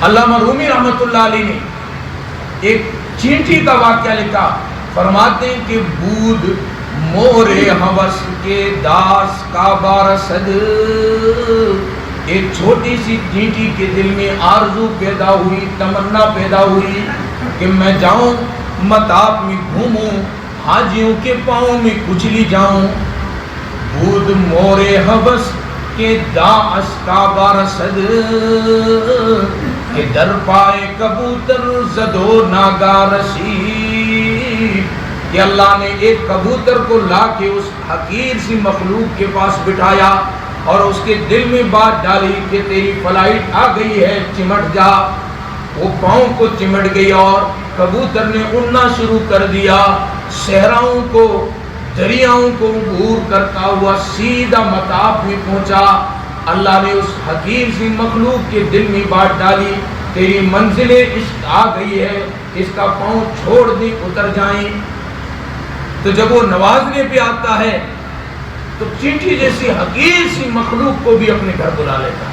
علامہ رومی رحمۃ اللہ علیہ نے ایک چینٹی کا واقعہ لکھا، فرماتے ہیں کہ بود مورے ہوس کے داس کا بارسد، ایک چھوٹی سی چینٹی کے دل میں آرزو پیدا ہوئی، تمنا پیدا ہوئی کہ میں جاؤں مطاف میں گھوموں، حاجیوں کے پاؤں میں کچلی جاؤں۔ بود مورے ہوس کے داس کا بارسد، کہ در پائے کبوتر زدو ناگارسی، کہ اللہ نے ایک کبوتر کو لا کے اس حقیر سی مخلوق کے پاس بٹھایا اور اس کے دل میں بات ڈالی کہ تیری فلائٹ آ گئی ہے، چمٹ جا۔ وہ پاؤں کو چمٹ گئی اور کبوتر نے اڑنا شروع کر دیا، صحراؤں کو دریاؤں کو عبور کرتا ہوا سیدھا مطاف میں پہنچا۔ اللہ نے اس حقیر سی مخلوق کے دل میں بات ڈالی، تیری منزل عشق آ گئی ہے، اس کا پاؤں چھوڑ دے، اتر جائیں۔ تو جب وہ نوازنے پہ آتا ہے تو چینٹی جیسی حقیر سی مخلوق کو بھی اپنے گھر بلا لیتا ہے۔